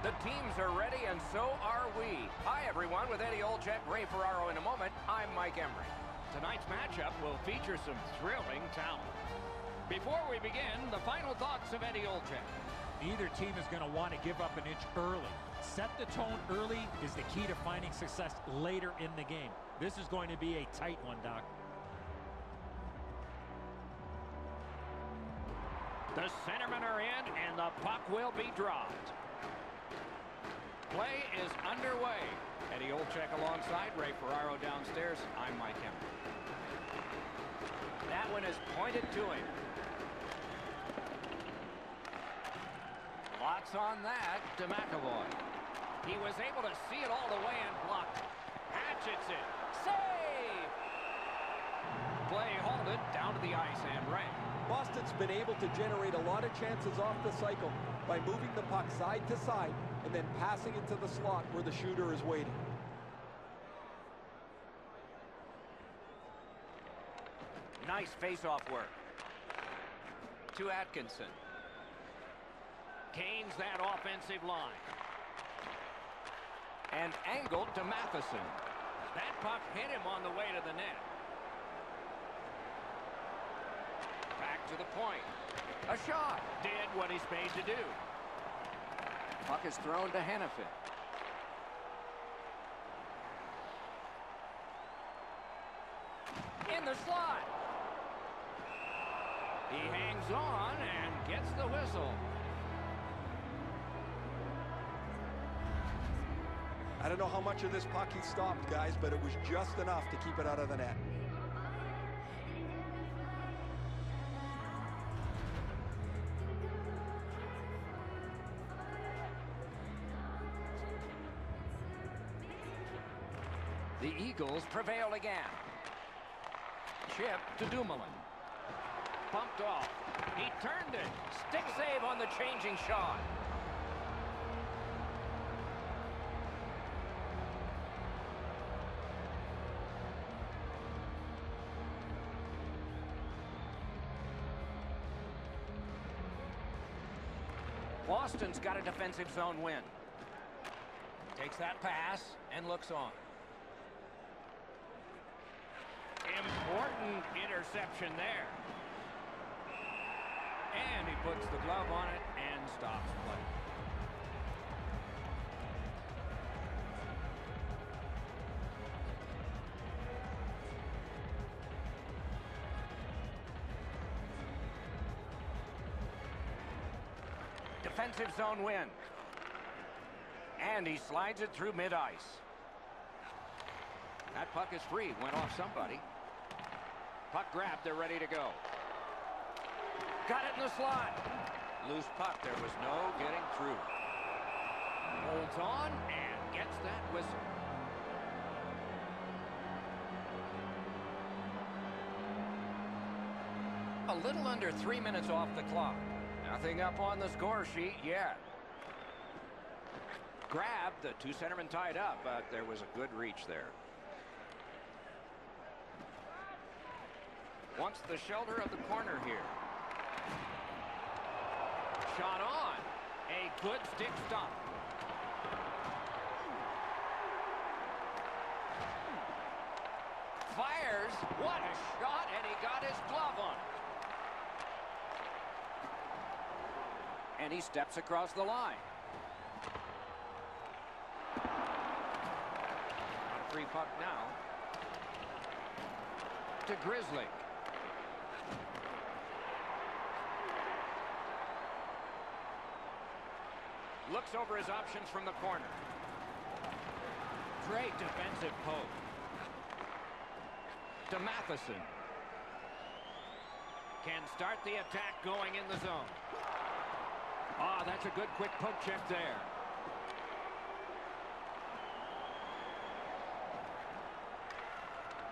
The teams are ready, and so are we. Hi, everyone. With Eddie Olczyk, Ray Ferraro in a moment, I'm Mike Emery. Tonight's matchup will feature some thrilling talent. Before we begin, the final thoughts of Eddie Olczyk. Neither team is going to want to give up an inch early. Set the tone early is the key to finding success later in the game. This is going to be a tight one, Doc. The centermen are in, and the puck will be dropped. Play is underway. Eddie Olczyk alongside Ray Ferraro downstairs. I'm Mike Emery. That one is pointed to him. Lots on that to McAvoy. He was able to see it all the way and blocked it. Hatchets it. Save! Play halted down to the ice and Ray. Boston's been able to generate a lot of chances off the cycle by moving the puck side to side and then passing it to the slot where the shooter is waiting. Nice face-off work. To Atkinson. Gains that offensive line. And angled to Matheson. That puck hit him on the way to the net. Back to the point. A shot. Did what he's made to do. Puck is thrown to Hannafin. In the slot. He hangs on and gets the whistle. I don't know how much of this puck he stopped, guys, but it was just enough to keep it out of the net. The Eagles prevail again. Chip to Dumoulin. Pumped off. He turned it. Stick save on the changing shot. Boston's got a defensive zone win. Takes that pass and looks on. Important interception there. And he puts the glove on it and stops play. Defensive zone win. And he slides it through mid-ice. That puck is free. Went off somebody. Puck grabbed. They're ready to go. Got it in the slot. Loose puck. There was no getting through. Holds on and gets that whistle. A little under 3 minutes off the clock. Nothing up on the score sheet yet. Grabbed. The two centermen tied up, but there was a good reach there. Wants the shelter of the corner here. Shot on. A good stick stop. Fires. What a shot, and he got his glove on it. And he steps across the line. Free puck now. To Grizzly. Looks over his options from the corner. Great defensive poke. To Matheson. Can start the attack going in the zone. Ah, that's a good quick poke check there.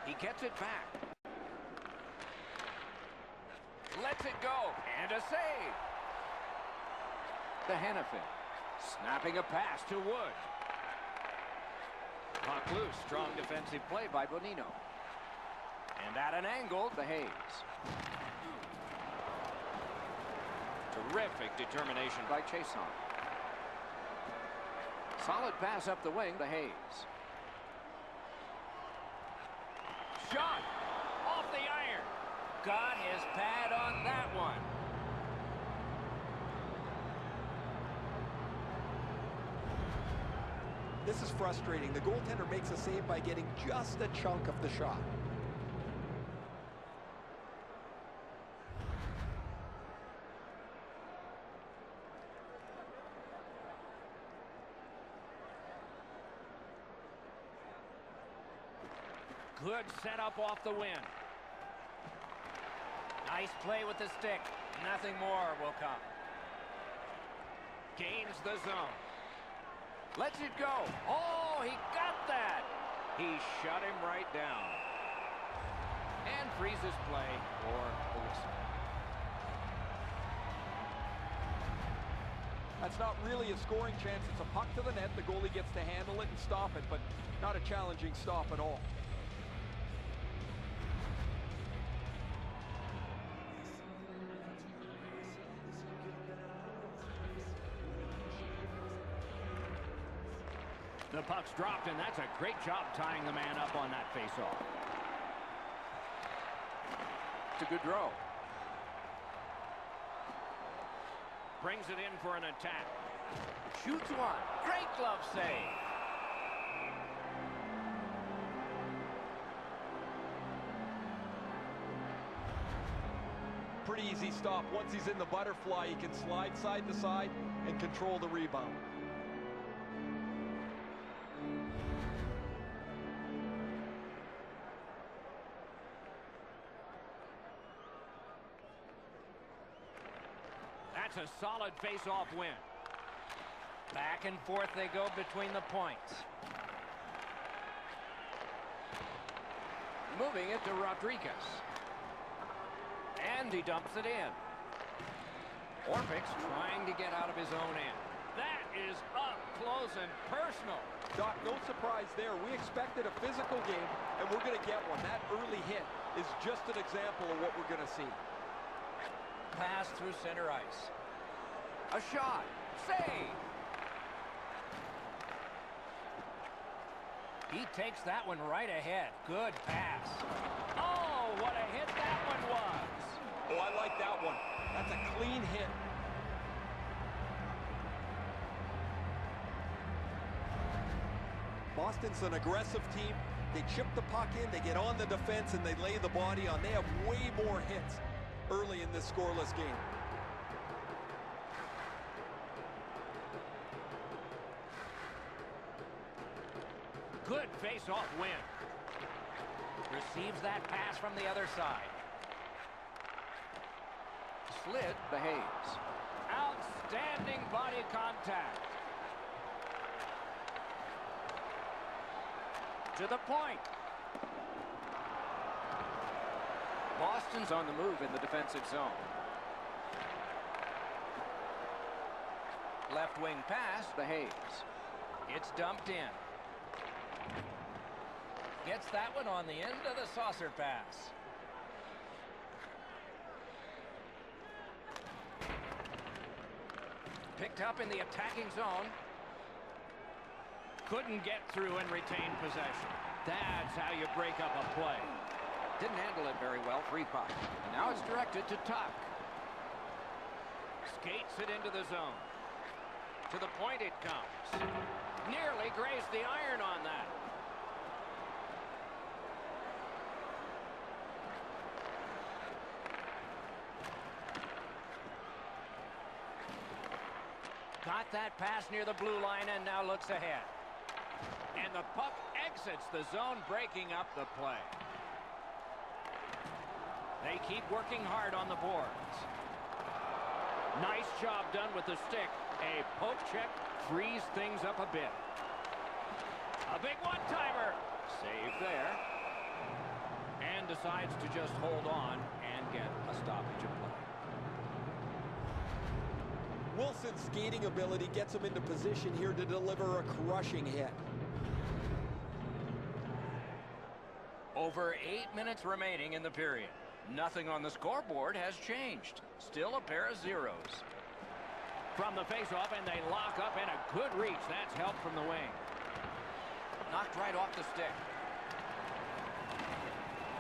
He gets it back. Lets it go. And a save. To Hannafin. Snapping a pass to Wood. Puck loose. Strong defensive play by Bonino. And at an angle, the Hayes. Terrific determination by Chason. Solid pass up the wing to Hayes. Shot off the iron. Got his pad on that one. This is frustrating. The goaltender makes a save by getting just a chunk of the shot. Good setup off the win. Nice play with the stick. Nothing more will come. Gains the zone. Lets it go. Oh, he got that. He shut him right down. And freezes play for the whistle. That's not really a scoring chance. It's a puck to the net. The goalie gets to handle it and stop it, but not a challenging stop at all. The puck's dropped, and that's a great job tying the man up on that faceoff. It's a good draw. Brings it in for an attack. Shoots one. Great glove save. Pretty easy stop. Once he's in the butterfly, he can slide side to side and control the rebound. That's a solid face-off win. Back and forth they go between the points. Moving it to Rodriguez. And he dumps it in. Orpik's trying to get out of his own end. That is up close and personal. Doc, no surprise there. We expected a physical game, and we're going to get one. That early hit is just an example of what we're going to see. Pass through center ice. A shot. Save. He takes that one right ahead. Good pass. Oh, what a hit that one was. Oh, I like that one. That's a clean hit. Boston's an aggressive team. They chip the puck in, they get on the defense, and they lay the body on. They have way more hits early in this scoreless game. Good face-off win. Receives that pass from the other side. Slid to Hayes. Outstanding body contact. To the point. Boston's on the move in the defensive zone. Left wing pass to Hayes. It's dumped in. Gets that one on the end of the saucer pass. Picked up in the attacking zone. Couldn't get through and retain possession. That's how you break up a play. Didn't handle it very well. Free puck. And now it's directed to Tuck. Skates it into the zone. To the point it comes. Nearly grazed the iron on that. Got that pass near the blue line and now looks ahead. And the puck exits the zone, breaking up the play. They keep working hard on the boards. Nice job done with the stick. A poke check frees things up a bit. A big one-timer. Save there. And decides to just hold on and get a stoppage of play. Wilson's skating ability gets him into position here to deliver a crushing hit. Over 8 minutes remaining in the period. Nothing on the scoreboard has changed. Still a pair of zeros. From the faceoff, and they lock up, and a good reach. That's help from the wing. Knocked right off the stick.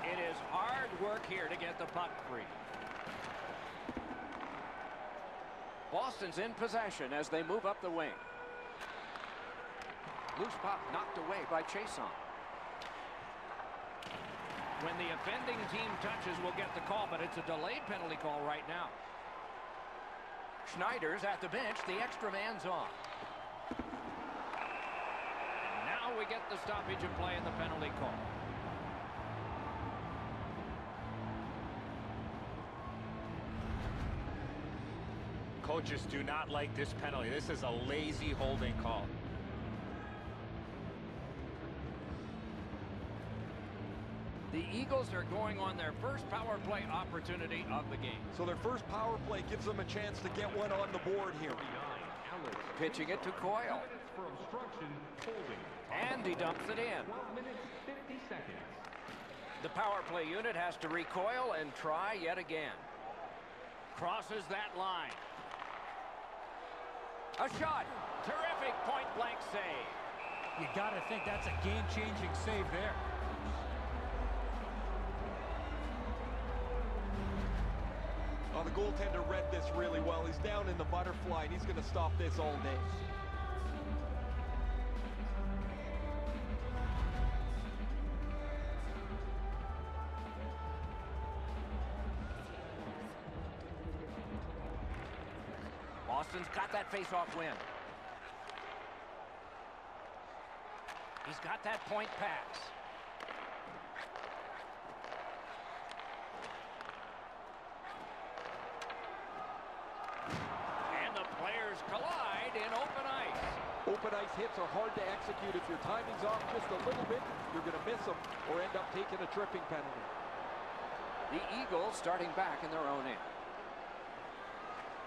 It is hard work here to get the puck free. Boston's in possession as they move up the wing. Loose puck knocked away by Chason. When the offending team touches, we'll get the call, but it's a delayed penalty call right now. Schneider's at the bench. The extra man's on. And now we get the stoppage of play and the penalty call. Coaches do not like this penalty. This is a lazy holding call. The Eagles are going on their first power play opportunity of the game. So their first power play gives them a chance to get one on the board here. Pitching it to Coyle. And he dumps it in. The power play unit has to recoil and try yet again. Crosses that line. A shot. Terrific point-blank save. You got to think that's a game-changing save there. Oh, the goaltender read this really well. He's down in the butterfly, and he's going to stop this all day. Boston's got that face-off win. He's got that point pass. And the players collide in open ice. Open ice hits are hard to execute. If your timing's off just a little bit, you're going to miss them or end up taking a tripping penalty. The Eagles starting back in their own end.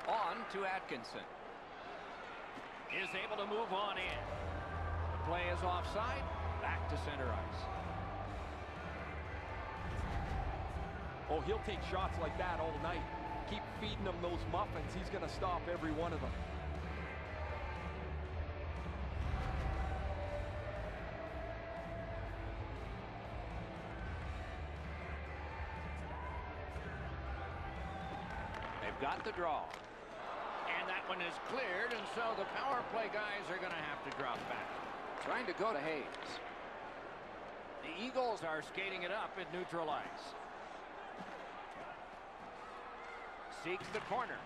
On to Atkinson. Is able to move on in. The play is offside. Back to center ice. Oh, he'll take shots like that all night. Keep feeding him those muffins. He's going to stop every one of them. They've got the draw. And that one is cleared, and so the power play guys are going to have to drop back. Trying to go to Hayes. The Eagles are skating it up at neutral ice. Seeks the corner.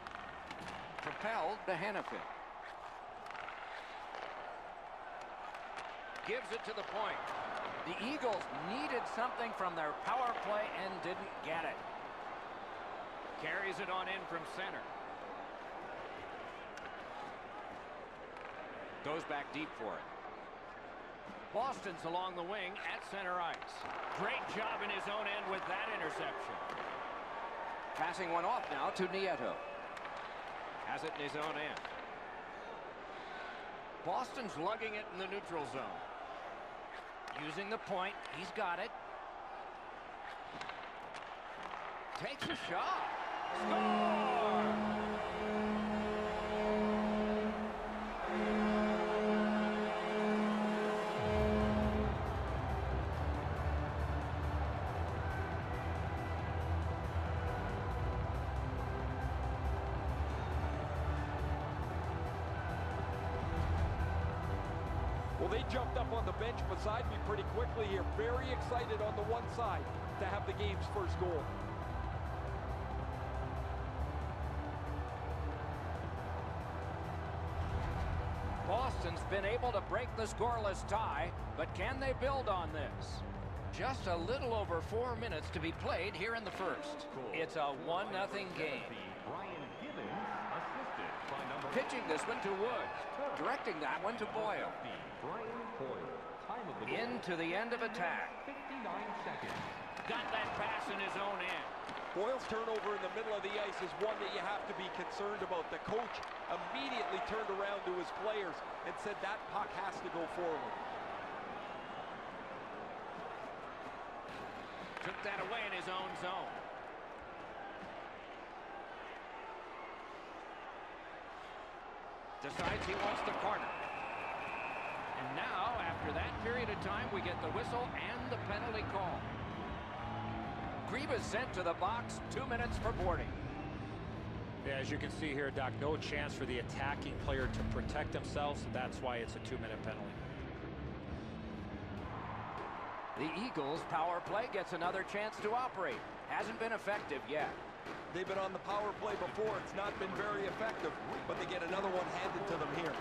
Propelled to Hannafin. Gives it to the point. The Eagles needed something from their power play and didn't get it. Carries it on in from center. Goes back deep for it. Boston's along the wing at center ice. Great job in his own end with that interception. Passing one off now to Nieto. Has it in his own end. Boston's lugging it in the neutral zone. Using the point. He's got it. Takes a shot. Score! Well, they jumped up on the bench beside me pretty quickly here. Very excited on the one side to have the game's first goal. Boston's been able to break the scoreless tie, but can they build on this? Just a little over 4 minutes to be played here in the first. It's a 1-0 game. Pitching this one to Woods. Directing that one to Boyle. Into the end of attack. Got that pass in his own end. Boyle's turnover in the middle of the ice is one that you have to be concerned about. The coach immediately turned around to his players and said that puck has to go forward. Took that away in his own zone. Decides he wants the corner. And now, after that period of time, we get the whistle and the penalty call. Griba's sent to the box, 2 minutes for boarding. Yeah, as you can see here, Doc, no chance for the attacking player to protect themselves, so that's why it's a 2-minute penalty. The Eagles' power play gets another chance to operate. Hasn't been effective yet. They've been on the power play before. It's not been very effective, but they get another one handed to them here.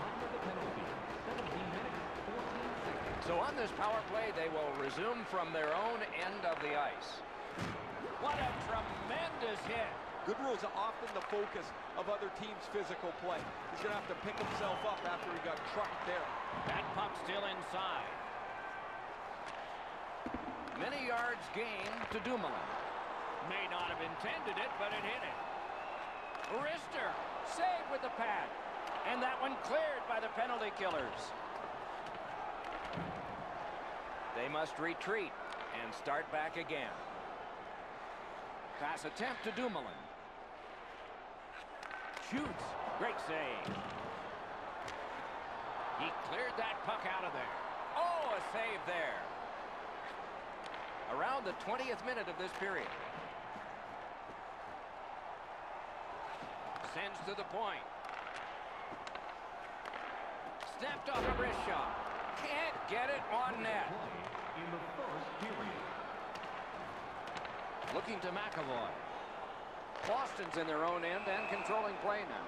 So on this power play, they will resume from their own end of the ice. What a tremendous hit. Goodrow's often the focus of other teams' physical play. He's going to have to pick himself up after he got trucked there. That puck still inside. Many yards gained to Dumoulin. May not have intended it, but it hit it. Rister, saved with the pad. And that one cleared by the penalty killers. They must retreat and start back again. Pass attempt to Dumoulin. Shoots. Great save. He cleared that puck out of there. Oh, a save there. Around the 20th minute of this period. Sends to the point. Snapped off a wrist shot. Can't get it on net. In the first period. Looking to McAvoy. Boston's in their own end and controlling play now.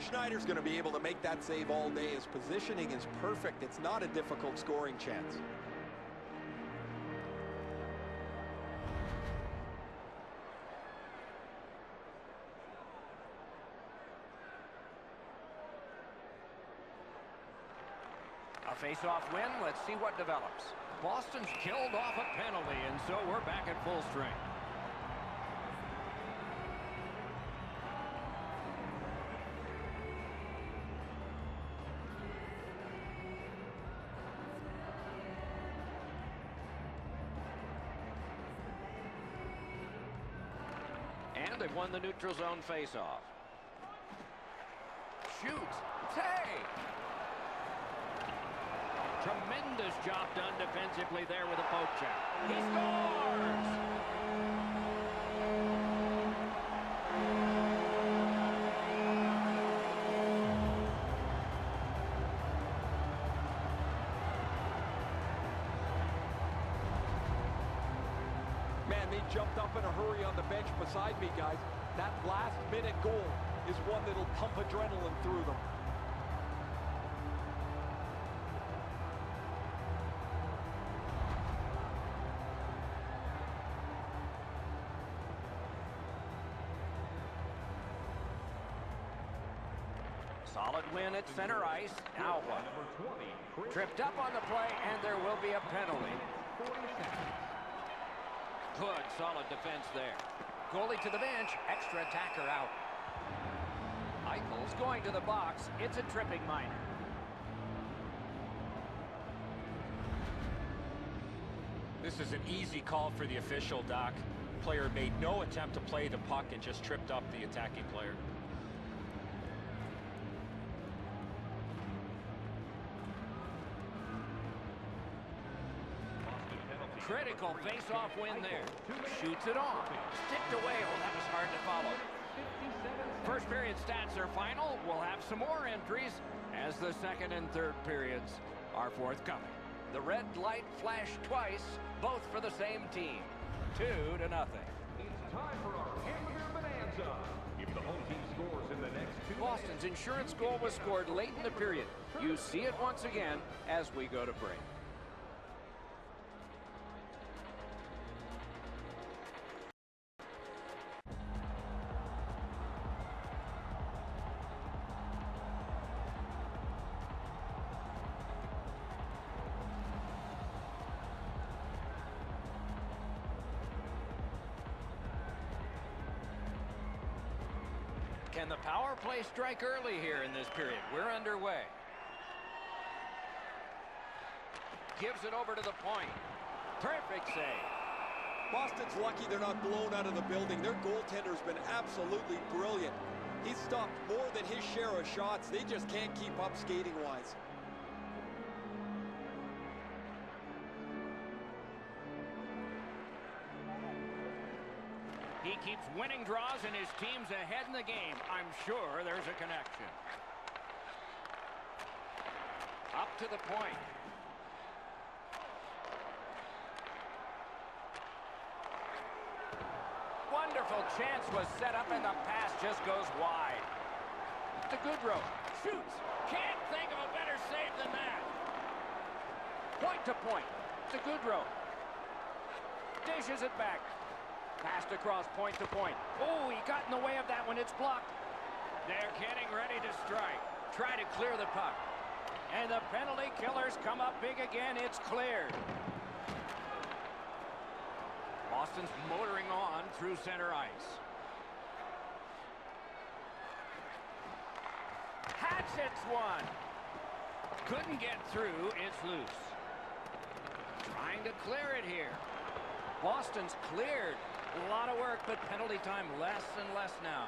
Schneider's going to be able to make that save all day. His positioning is perfect. It's not a difficult scoring chance. A face-off win. Let's see what develops. Boston's killed off a penalty, and so we're back at full strength. And they've won the neutral zone face-off. Shoots. Tay. Tremendous job done defensively there with a poke check. He scores! Man, they jumped up in a hurry on the bench beside me, guys. That last-minute goal is one that'll pump adrenaline through them. Solid win at center ice. Now what? Tripped up on the play, and there will be a penalty. Good, solid defense there. Goalie to the bench. Extra attacker out. Eichel's going to the box. It's a tripping minor. This is an easy call for the official, Doc. Player made no attempt to play the puck and just tripped up the attacking player. Critical face-off win there. Shoots it on. Sticked away. Oh, that was hard to follow. First period stats are final. We'll have some more entries as the second and third periods are forthcoming. The red light flashed twice, both for the same team. 2-0. It's time for our hamburger bonanza. If the home team scores in the next 2 Boston's insurance goal was scored late in the period. You see it once again as we go to break. Can the power play strike early here in this period? We're underway. Gives it over to the point. Perfect save. Boston's lucky they're not blown out of the building. Their goaltender's been absolutely brilliant. He's stopped more than his share of shots. They just can't keep up skating-wise. He keeps winning draws and his team's ahead in the game. I'm sure there's a connection. Up to the point. Wonderful chance was set up and the pass just goes wide. To Goodrow. Shoots. Can't think of a better save than that. Point to point. To Goodrow. Dishes it back. Passed across point to point. Oh, he got in the way of that one. It's blocked. They're getting ready to strike. Try to clear the puck. And the penalty killers come up big again. It's cleared. Boston's motoring on through center ice. Hatchets one. Couldn't get through. It's loose. Trying to clear it here. Boston's cleared. A lot of work, but penalty time less and less now.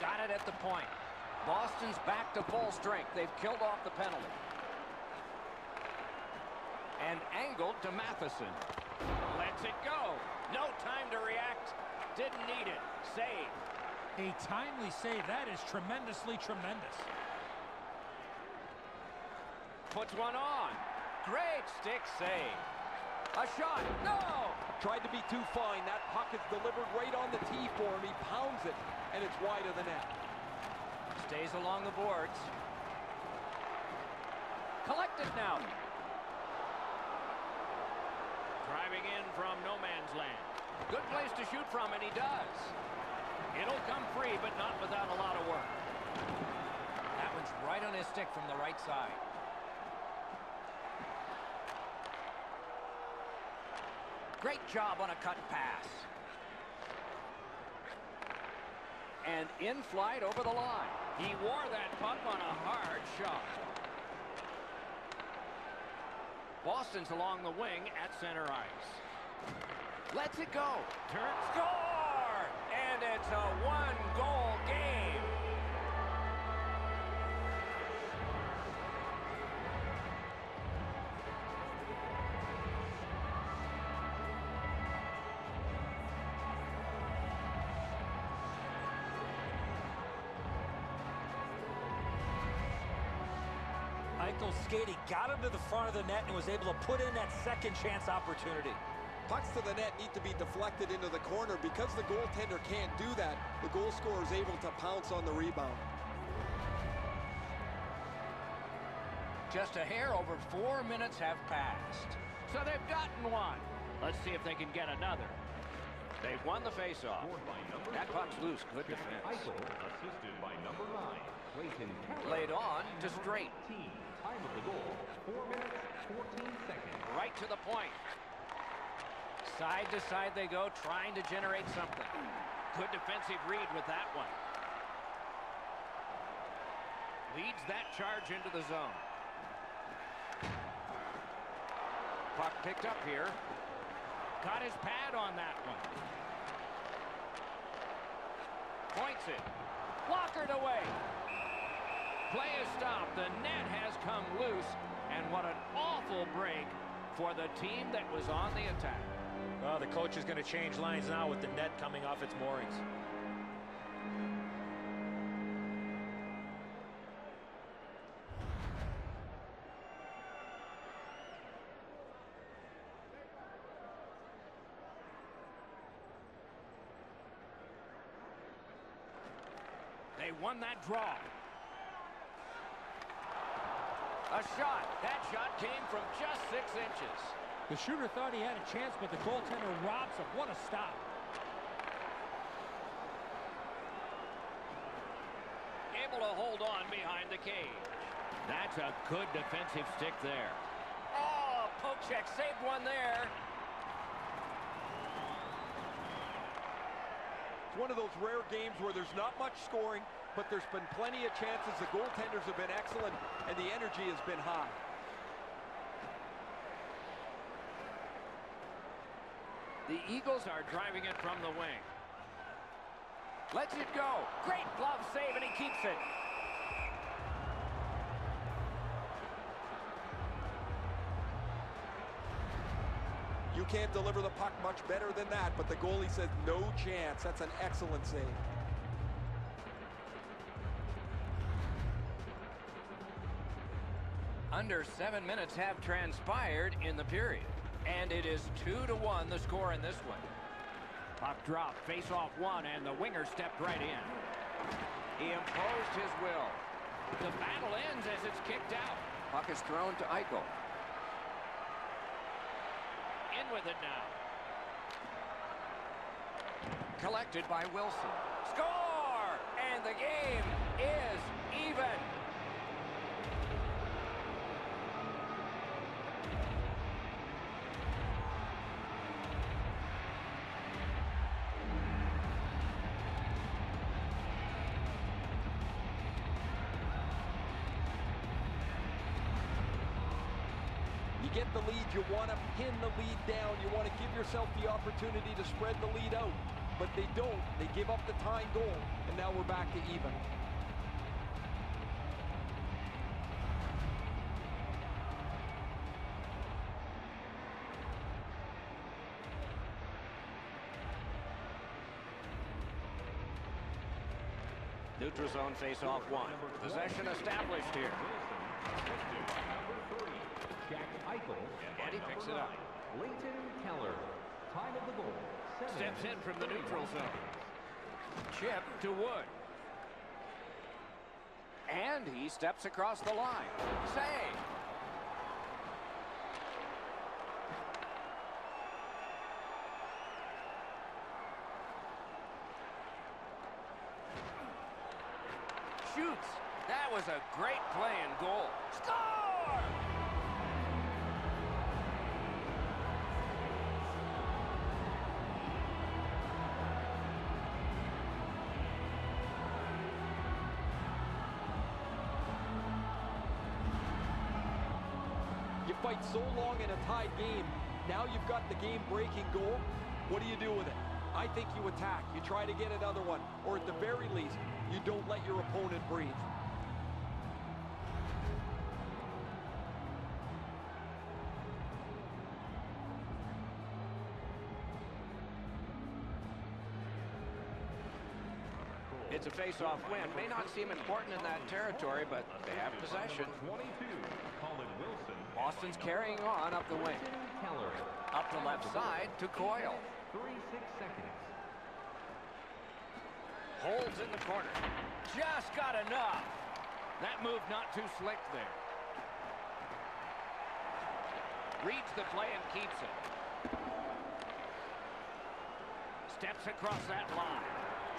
Got it at the point. Boston's back to full strength. They've killed off the penalty. And angled to Matheson. Lets it go. No time to react. Didn't need it. Save. A timely save. That is tremendously tremendous. Puts one on. Great stick save. A shot. No! Tried to be too fine. That puck is delivered right on the tee for him. He pounds it, and it's wide of the net. Stays along the boards. Collected now. Driving in from no man's land. Good place to shoot from, and he does. It'll come free, but not without a lot of work. That one's right on his stick from the right side. Great job on a cut pass. And in flight over the line. He wore that puck on a hard shot. Boston's along the wing at center ice. Lets it go. Turn, score! And it's a one-goal game. Eichel's skating got him to the front of the net and was able to put in that second chance opportunity. Pucks to the net need to be deflected into the corner. Because the goaltender can't do that, the goal scorer is able to pounce on the rebound. Just a hair over 4 minutes have passed. So they've gotten one. Let's see if they can get another. They've won the faceoff. That puck's loose. Good defense. Eichel, assisted by number 9, Clayton Keller. Laid on to straight. Time of the goal, 4 minutes, 14 seconds. Right to the point. Side to side they go, trying to generate something. Good defensive read with that one. Leads that charge into the zone. Puck picked up here. Got his pad on that one. Points it. Blockered away. Play is stopped. The net has come loose. And what an awful break for the team that was on the attack. Well, the coach is going to change lines now with the net coming off its moorings. They won that draw. A shot. That shot came from just 6 inches. The shooter thought he had a chance, but the goaltender robs him. What a stop. Able to hold on behind the cage. That's a good defensive stick there. Oh, poke check. Saved one there. It's one of those rare games where there's not much scoring, but there's been plenty of chances. The goaltenders have been excellent, and the energy has been high. The Eagles are driving it from the wing. Lets it go. Great glove save, and he keeps it. You can't deliver the puck much better than that, but the goalie said no chance. That's an excellent save. Under 7 minutes have transpired in the period. And it is 2-1 the score in this one. Puck drop, face off one, and the winger stepped right in. He imposed his will. The battle ends as it's kicked out. Puck is thrown to Eichel. In with it now. Collected by Wilson. Score! And the game is even. You get the lead, you want to pin the lead down. You want to give yourself the opportunity to spread the lead out. But they don't. They give up the tying goal, and now we're back to even. Neutral zone face-off one. Possession established here. Jack Eichel. And he picks it up. Leighton Keller. Time of the goal. Steps in from the neutral zone. Chip to Wood. And he steps across the line. Save. Shoots. That was a great play and goal. Score! You fight so long in a tied game. Now you've got the game-breaking goal. What do you do with it? I think you attack. You try to get another one. Or at the very least, you don't let your opponent breathe. It's a face-off win. May not seem important in that territory, but they have possession. 22. Colin Wilson. Boston's carrying on up the wing. Keller. Up the left side to Coyle. 36 seconds. Holds in the corner. Just got enough. That move not too slick there. Reads the play and keeps it. Steps across that line.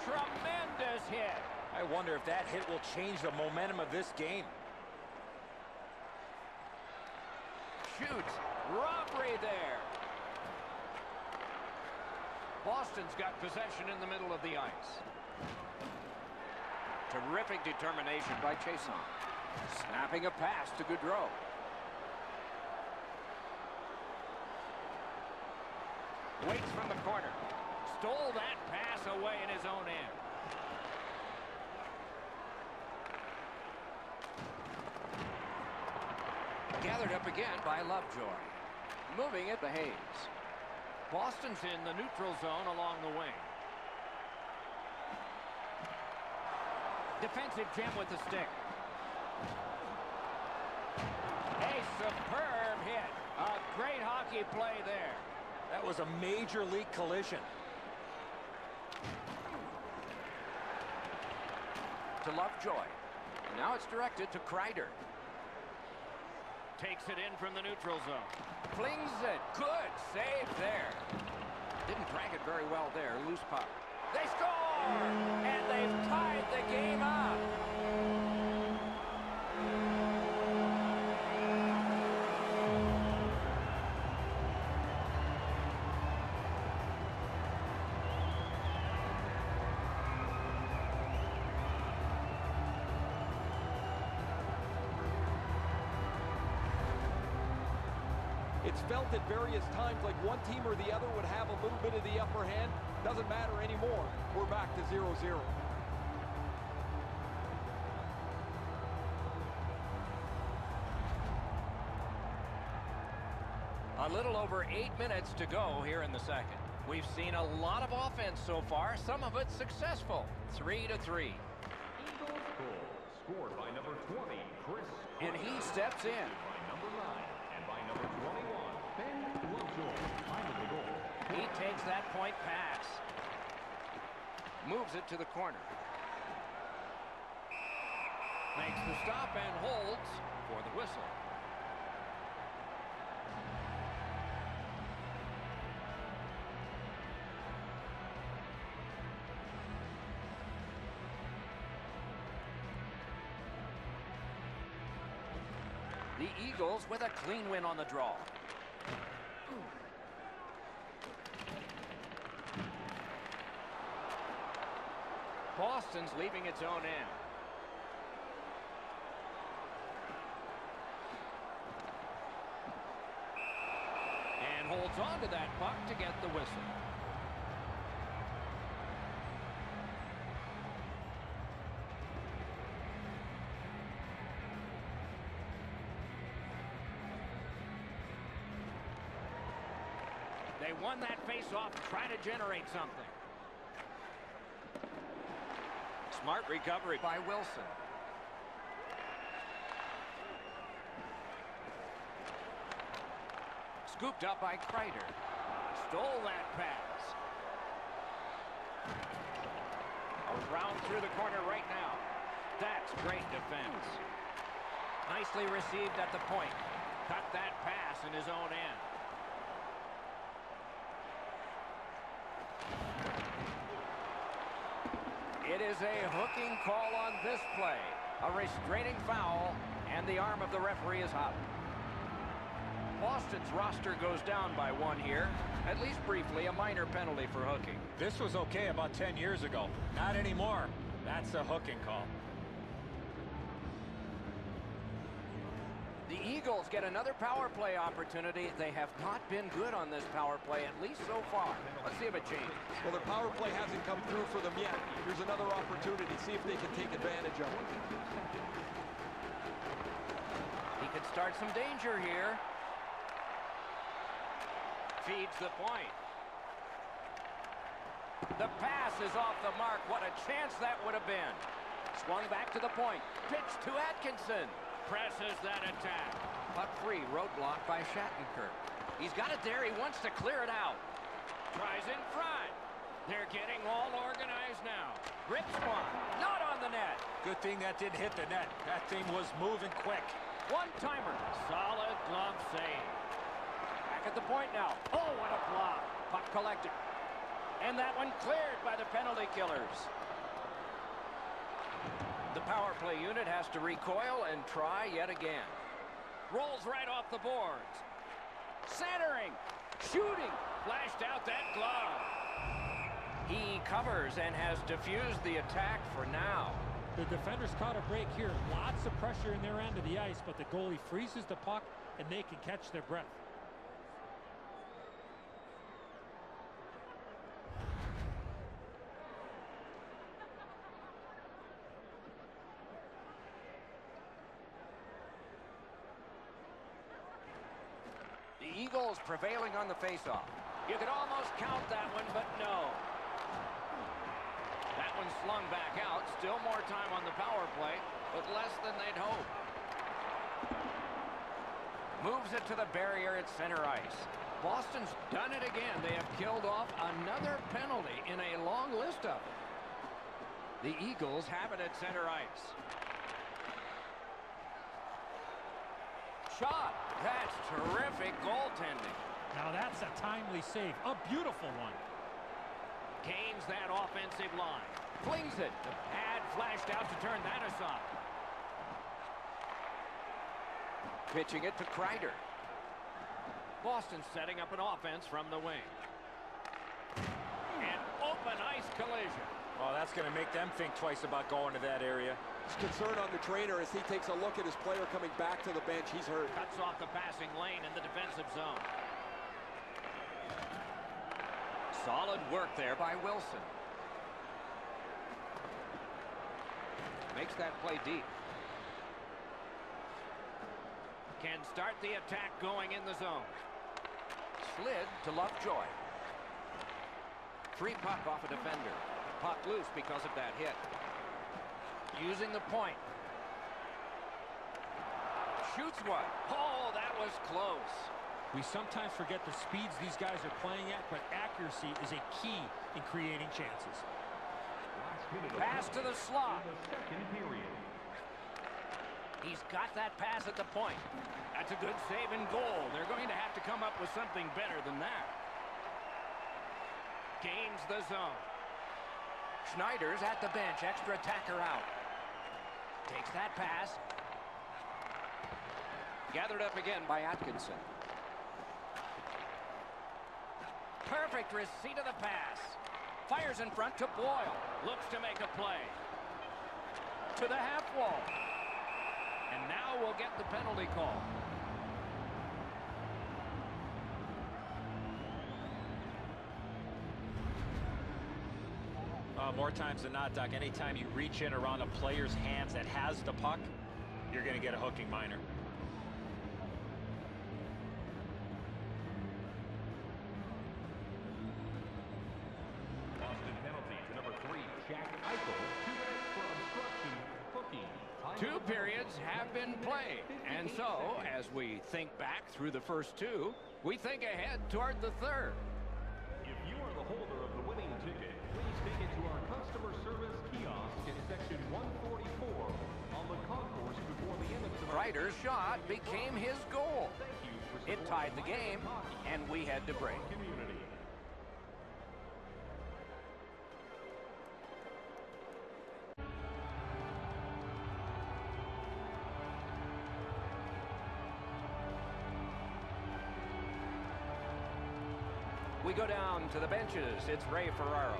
Tremendous hit. I wonder if that hit will change the momentum of this game. Shoots. Robbery there. Boston's got possession in the middle of the ice. Terrific determination by Chason. Snapping a pass to Gaudreau. Waits from the corner. Stole that pass away in his own end. Gathered up again by Lovejoy. Moving it to Hayes. Boston's in the neutral zone along the wing. Defensive gem with the stick. A superb hit. A great hockey play there. That was a major league collision. To Lovejoy. And now it's directed to Kreider. Takes it in from the neutral zone. Flings it. Good save there. Didn't drag it very well there. Loose puck. They score! And they've tied the game up. It's felt at various times like one team or the other would have a little bit of the upper hand. Doesn't matter anymore. We're back to 0-0. A little over 8 minutes to go here in the second. We've seen a lot of offense so far, some of it successful. 3-3. Eagles goal, scored by number 20, Chris. And he steps in. By number 9 and by number 21, Ben Lovejoy. Time of the goal. He takes that point pass. Moves it to the corner. Makes the stop and holds for the whistle. The Eagles with a clean win on the draw. Boston's leaving its own end. And holds on to that puck to get the whistle. They won that face-off, try to generate something. Smart recovery by Wilson. Scooped up by Kreider. Stole that pass. Around through the corner right now. That's great defense. Nicely received at the point. Cut that pass in his own end. It is a hooking call on this play. A restraining foul, and the arm of the referee is up. Boston's roster goes down by one here. At least briefly, a minor penalty for hooking. This was okay about 10 years ago. Not anymore. That's a hooking call. The Eagles get another power play opportunity. They have not been good on this power play, at least so far. Let's see if it changes. Well, the power play hasn't come through for them yet. Here's another opportunity. See if they can take advantage of it. He could start some danger here. Feeds the point. The pass is off the mark. What a chance that would have been. Swung back to the point. Pitch to Atkinson. Presses that attack. Puck free, roadblock by Shattenkirk. He's got it there. He wants to clear it out. Tries in front. They're getting all organized now. Rips one. Not on the net. Good thing that didn't hit the net. That thing was moving quick. One-timer. Solid glove save. Back at the point now. Oh, what a block. Puck collected. And that one cleared by the penalty killers. The power play unit has to recoil and try yet again. Rolls right off the boards. Centering. Shooting. Flashed out that glove. He covers and has diffused the attack for now. The defenders caught a break here. Lots of pressure in their end of the ice, but the goalie freezes the puck and they can catch their breath. The Eagles prevailing on the faceoff. You could almost count that one, but no. That one slung back out. Still more time on the power play, but less than they'd hoped. Moves it to the barrier at center ice. Boston's done it again. They have killed off another penalty in a long list of them. The Eagles have it at center ice. Shot. That's terrific goaltending. Now that's a timely save. A beautiful one. Gains that offensive line. Flings it. The pad flashed out to turn that aside. Pitching it to Kreider. Boston setting up an offense from the wing. An open ice collision. Oh, that's going to make them think twice about going to that area. He's concerned on the trainer as he takes a look at his player coming back to the bench. He's hurt. Cuts off the passing lane in the defensive zone. Solid work there by Wilson. Makes that play deep. Can start the attack going in the zone. Slid to Lovejoy. Free puck off a defender. Puck loose because of that hit. Using the point. Shoots one. Oh, that was close. We sometimes forget the speeds these guys are playing at, but accuracy is a key in creating chances. Pass to the slot. In the second period. He's got that pass at the point. That's a good save and goal. They're going to have to come up with something better than that. Gains the zone. Schneider's at the bench. Extra attacker out. Takes that pass. Gathered up again by Atkinson. Perfect receipt of the pass. Fires in front to Boyle. Looks to make a play. To the half wall. And now we'll get the penalty call. More times than not, Doc, anytime you reach in around a player's hands that has the puck, you're going to get a hooking minor. Boston penalty to number 3, Jack Eichel. 2 minutes for obstruction, hooking. Two periods have been played. And so, as we think back through the first two, we think ahead toward the third. If you are the holder of the winning ticket, please take it to our customer service kiosk in section 144 on the concourse before the end of tonight's Kreider's shot became his goal. Thank you for It supporting tied the Minor game, hockey and we had to break. community. We go down to the benches. It's Ray Ferraro.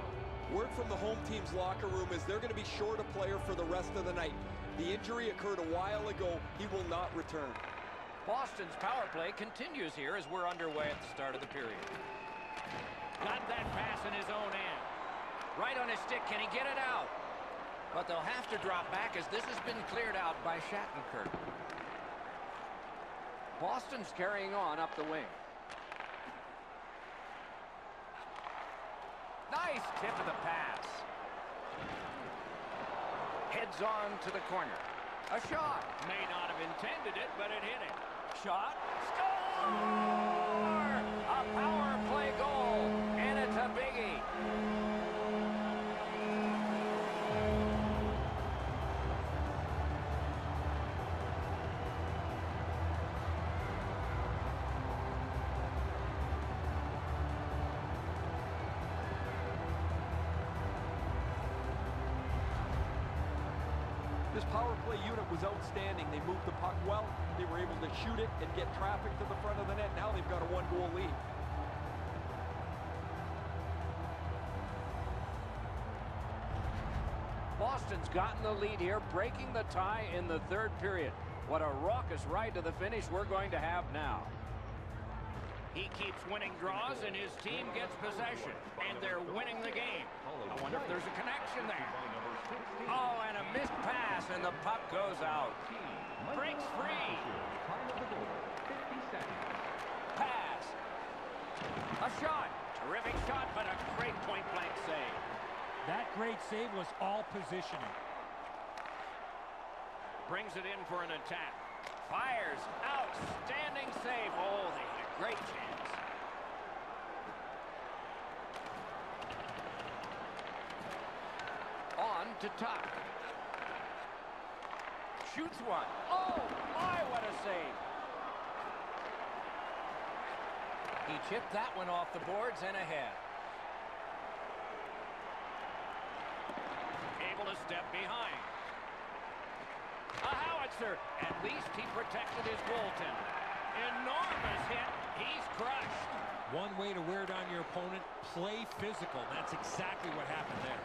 Word from the home team's locker room is they're going to be short a player for the rest of the night. The injury occurred a while ago. He will not return. Boston's power play continues here as we're underway at the start of the period. Got that pass in his own end. Right on his stick. Can he get it out? But they'll have to drop back as this has been cleared out by Shattenkirk. Boston's carrying on up the wing. Nice tip of the pass. Heads on to the corner. A shot. May not have intended it, but it hit him. Shot. Score! A power play goal. And it's a biggie. This power play unit was outstanding. They moved the puck well. They were able to shoot it and get traffic to the front of the net. Now they've got a 1-goal lead. Boston's gotten the lead here, breaking the tie in the third period. What a raucous ride to the finish we're going to have now. He keeps winning draws, and his team gets possession. And they're winning the game. I wonder if there's a connection there. Oh, and a missed pass, and the puck goes out. Breaks free. Time of the goal, 50 seconds. Pass. A shot. Terrific shot, but a great point-blank save. That great save was all positioning. Brings it in for an attack. Fires. Outstanding save. Oh, they had a great chance. On to Tuck. Shoots one. Oh, my, what a save. He chipped that one off the boards and ahead. Able to step behind. A howitzer. At least he protected his goaltender. Enormous hit. He's crushed. One way to wear down your opponent, play physical. That's exactly what happened there.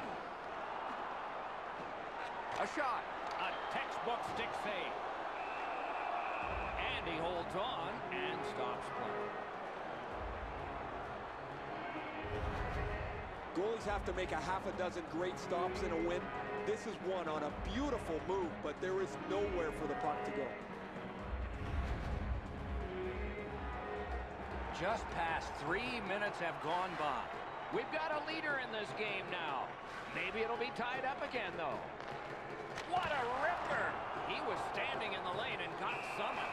A shot. A textbook stick save. And he holds on and stops play. Goalies have to make a half a dozen great stops in a win. This is one on a beautiful move, but there is nowhere for the puck to go. Just past 3 minutes have gone by. We've got a leader in this game now. Maybe it'll be tied up again, though. What a ripper! He was standing in the lane and got summoned.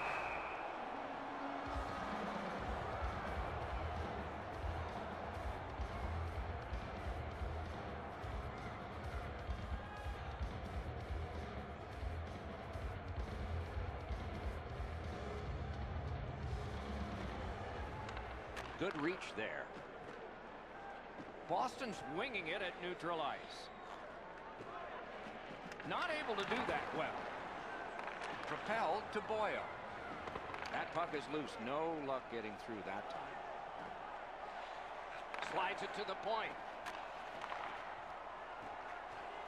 Good reach there. Boston's winging it at neutral ice. Not able to do that well. Propelled to Boyle. That puck is loose. No luck getting through that time. Slides it to the point.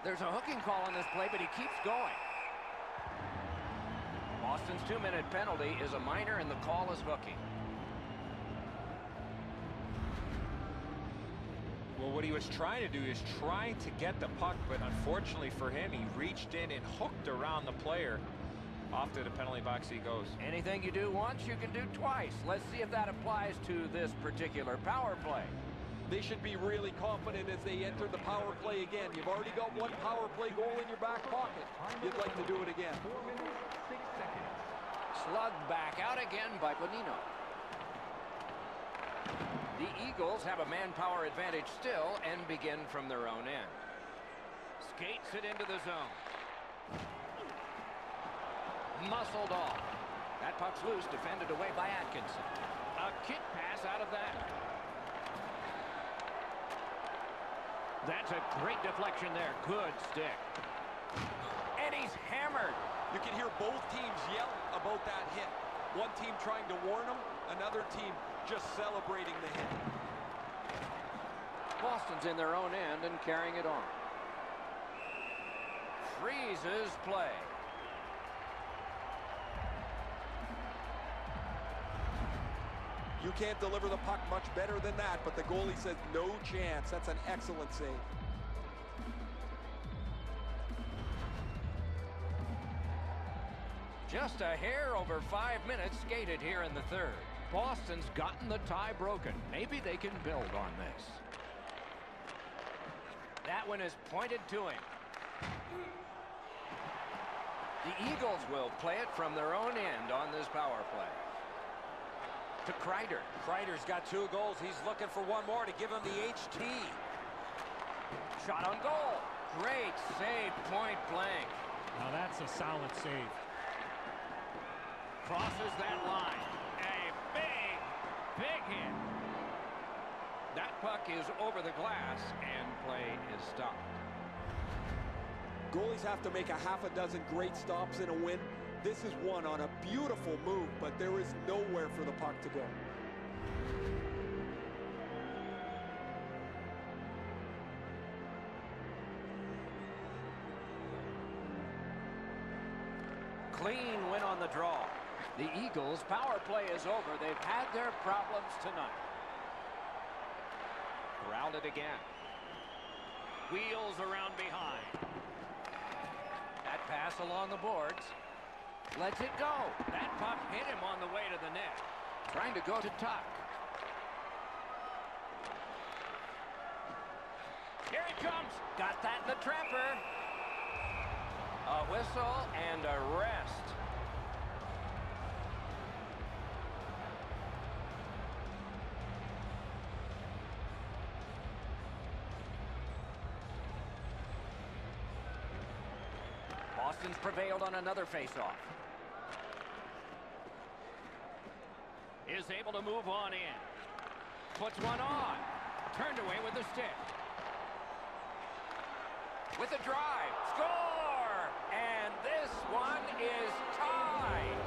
There's a hooking call on this play, but he keeps going. Boston's 2-minute penalty is a minor, and the call is hooking. Well, what he was trying to do is trying to get the puck, but unfortunately for him, he reached in and hooked around the player. Off to the penalty box he goes. Anything you do once, you can do twice. Let's see if that applies to this particular power play. They should be really confident as they enter the power play again. You've already got one power play goal in your back pocket. You'd like to do it again. 4 minutes, 6 seconds. Slugged back out again by Bonino. The Eagles have a manpower advantage still and begin from their own end. Skates it into the zone. Muscled off. That puck's loose, defended away by Atkinson. A kit pass out of that. That's a great deflection there. Good stick. And he's hammered. You can hear both teams yell about that hit. One team trying to warn them, another team just celebrating the hit. Boston's in their own end and carrying it on. Freezes play. You can't deliver the puck much better than that, but the goalie says no chance. That's an excellent save. Just a hair over 5 minutes skated here in the third. Boston's gotten the tie broken. Maybe they can build on this. That one is pointed to him. The Eagles will play it from their own end on this power play. To Kreider. Kreider's got 2 goals. He's looking for one more to give him the HT. Shot on goal. Great save, point blank. Now that's a solid save. Crosses that line. A big hit. That puck is over the glass, and play is stopped. Goalies have to make a half a dozen great stops in a win. This is one on a beautiful move, but there is nowhere for the puck to go. Clean win on the draw. The Eagles' power play is over. They've had their problems tonight. Corralled it again. Wheels around behind. That pass along the boards. Lets it go. That puck hit him on the way to the net. Trying to go to Tuck. Here he comes. Got that in the trapper. A whistle and a rest. Boston's prevailed on another faceoff. Is able to move on in. Puts one on. Turned away with the stick. With a drive. Score! And this one is tied.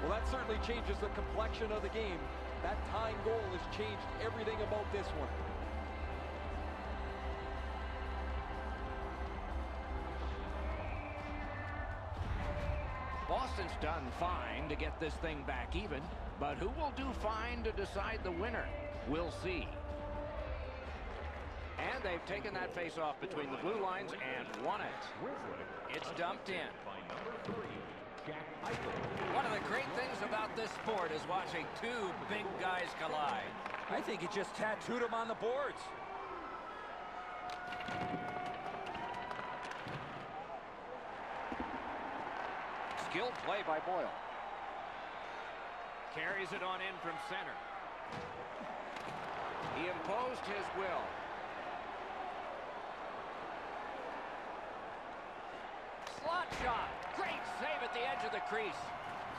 Well, that certainly changes the complexion of the game. That tying goal has changed everything about this one. Boston's done fine to get this thing back even, but who will do fine to decide the winner? We'll see. And they've taken that face-off between the blue lines and won it. It's dumped in. One of the great things about this sport is watching two big guys collide. I think he just tattooed him on the boards. Skilled play by Boyle. Carries it on in from center. He imposed his will. Slot shot. Great save at the edge of the crease.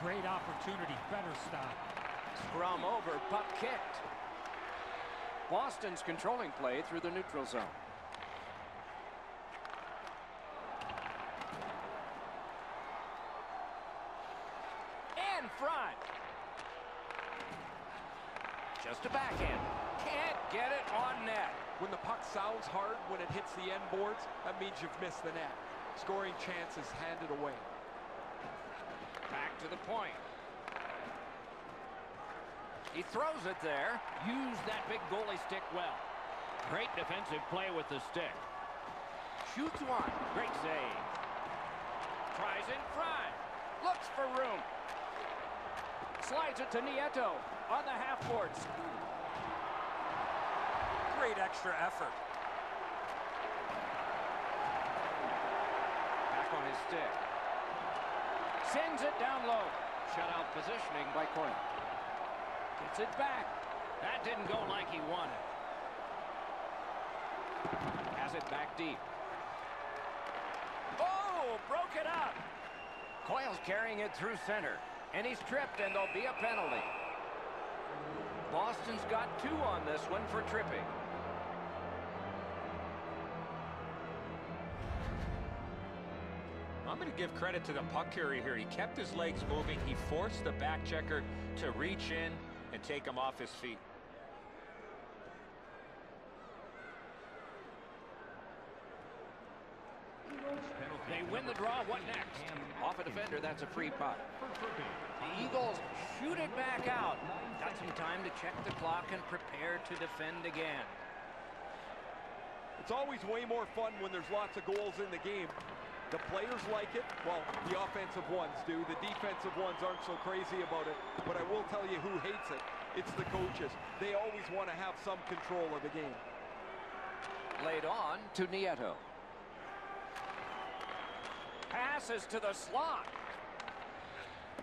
Great opportunity. Better stop. Scrum over, puck kicked. Boston's controlling play through the neutral zone. In front. Just a backhand. Can't get it on net. When the puck sounds hard when it hits the end boards, that means you've missed the net. Scoring chances handed away. Back to the point. He throws it there. Use that big goalie stick well. Great defensive play with the stick. Shoots one. Great save. Tries in front. Looks for room. Slides it to Nieto on the half boards. Great extra effort. Back on his stick. Sends it down low. Shutout positioning by Coyle. Gets it back. That didn't go like he wanted. Has it back deep. Oh, broke it up. Coyle's carrying it through center. And he's tripped, and there'll be a penalty. Boston's got 2 on this one for tripping. I'm going to give credit to the puck carrier here. He kept his legs moving. He forced the back checker to reach in and take him off his feet. They win the draw. What next? Off a defender, that's a free puck. The Eagles shoot it back out. Got some time to check the clock and prepare to defend again. It's always way more fun when there's lots of goals in the game. The players like it. Well, the offensive ones do. The defensive ones aren't so crazy about it. But I will tell you who hates it. It's the coaches. They always want to have some control of the game. Laid on to Nieto. Passes to the slot.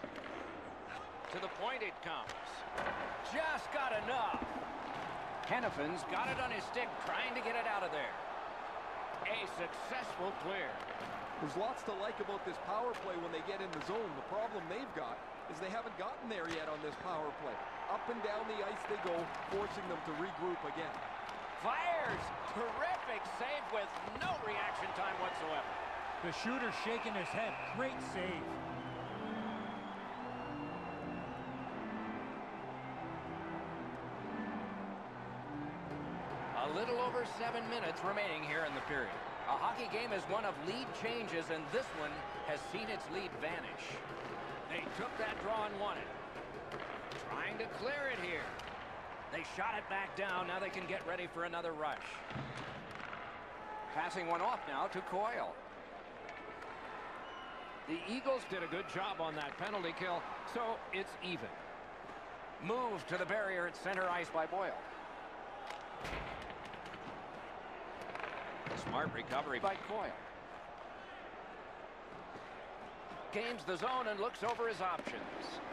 To the point it comes. Just got enough. Hannafin's got it on his stick, trying to get it out of there. A successful clear. There's lots to like about this power play when they get in the zone. The problem they've got is they haven't gotten there yet on this power play. Up and down the ice they go, forcing them to regroup again. Fires! Terrific save with no reaction time whatsoever. The shooter shaking his head. Great save. A little over 7 minutes remaining here in the period. A hockey game is one of lead changes, and this one has seen its lead vanish. They took that draw and won it. Trying to clear it here. They shot it back down. Now they can get ready for another rush. Passing one off now to Coyle. The Eagles did a good job on that penalty kill, so it's even. Move to the barrier at center ice by Boyle. Smart recovery by Coyle. Gains the zone and looks over his options.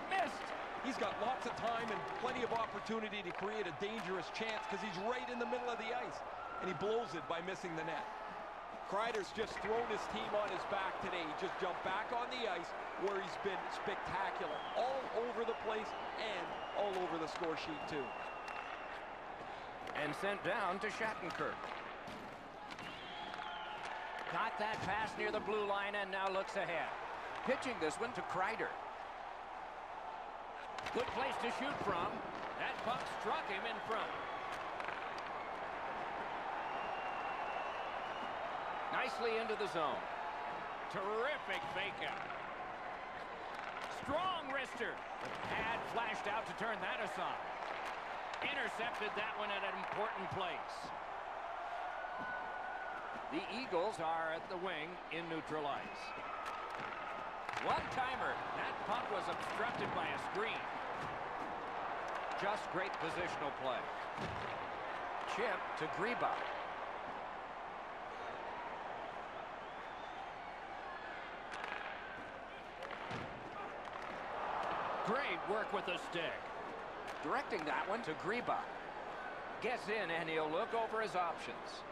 Missed! He's got lots of time and plenty of opportunity to create a dangerous chance because he's right in the middle of the ice. And he blows it by missing the net. Kreider's just thrown his team on his back today. He just jumped back on the ice where he's been spectacular. All over the place and all over the score sheet too. And sent down to Shattenkirk. Got that pass near the blue line and now looks ahead. Pitching this one to Kreider. Good place to shoot from. That puck struck him in front. Nicely into the zone. Terrific fake out. Strong wrister. The pad flashed out to turn that aside. Intercepted that one at an important place. The Eagles are at the wing in neutral ice. One-timer. That puck was obstructed by a screen. Just great positional play. Chip to Greba. Great work with the stick. Directing that one to Greba. Gets in and he'll look over his options.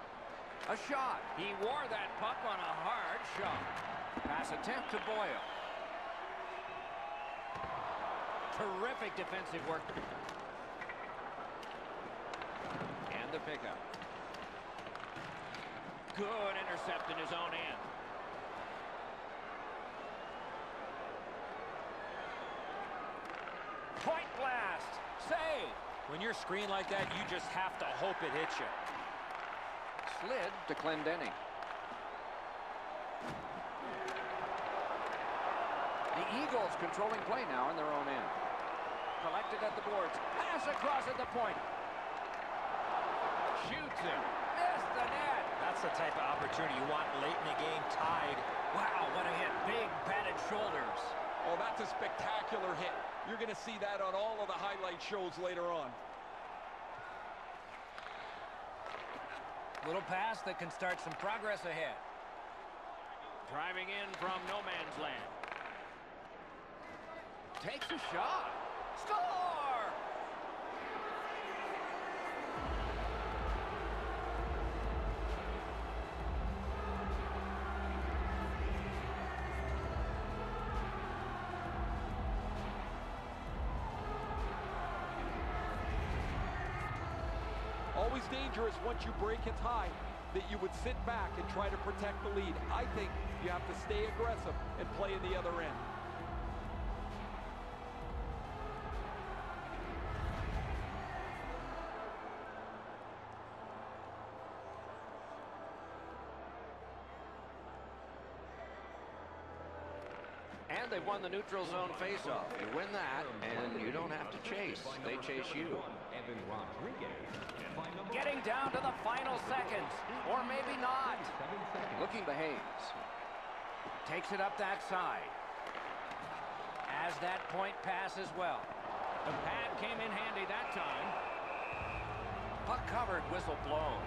A shot. He wore that puck on a hard shot. Pass attempt to Boyle. Terrific defensive work. And the pickup. Good intercept in his own end. Point blast. Save. When you're screened like that, you just have to hope it hits you. Slid to Clendenning. The Eagles controlling play now in their own end. Collected at the boards. Pass across at the point. Shoots him. Missed the net. That's the type of opportunity you want late in the game, tied. Wow, what a hit. Big padded shoulders. Oh, that's a spectacular hit. You're going to see that on all of the highlight shows later on. Little pass that can start some progress ahead. Driving in from no man's land. Takes a shot. Score! Always dangerous once you break a tie that you would sit back and try to protect the lead. I think you have to stay aggressive and play in the other end. And they've won the neutral zone faceoff. You win that, and you don't have to chase. They chase you. Getting down to the final seconds. Or maybe not. Looking to Hayes. Takes it up that side. As that point pass as well. The pad came in handy that time. Puck covered, whistle blown.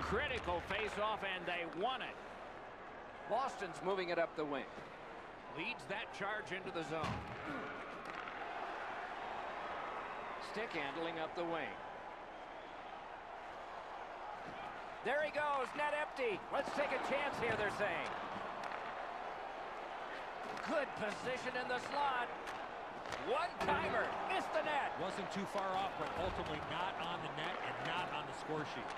Critical face-off, and they won it. Boston's moving it up the wing. Leads that charge into the zone. Stick handling up the wing. There he goes, net empty. Let's take a chance here, they're saying. Good position in the slot. One-timer, missed the net. Wasn't too far off, but ultimately not on the net and not on the score sheet.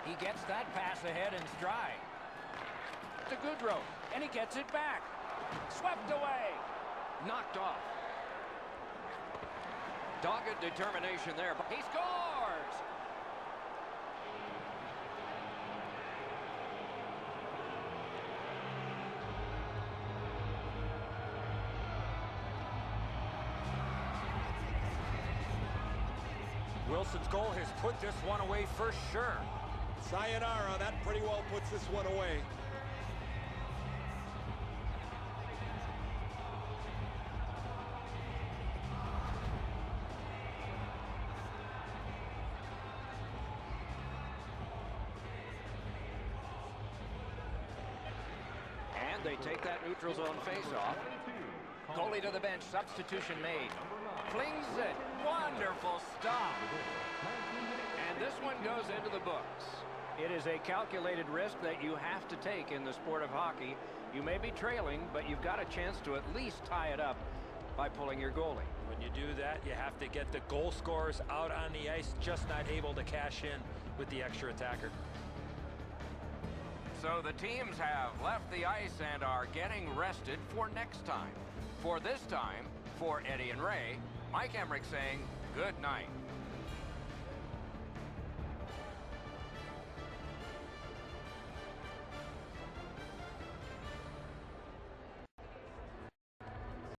He gets that pass ahead in stride. To Goodrow, and he gets it back. Swept away. Knocked off. Dogged determination there. He scores! Wilson's goal has put this one away for sure. Sayonara, that pretty well puts this one away. And they take that neutral zone face-off. Goalie to the bench, substitution made. Flings it. Wonderful stop. And this one goes into the books. It is a calculated risk that you have to take in the sport of hockey. You may be trailing, but you've got a chance to at least tie it up by pulling your goalie. When you do that, you have to get the goal scorers out on the ice, just not able to cash in with the extra attacker. So the teams have left the ice and are getting rested for next time. For this time, for Eddie and Ray, Mike Emmerich saying good night.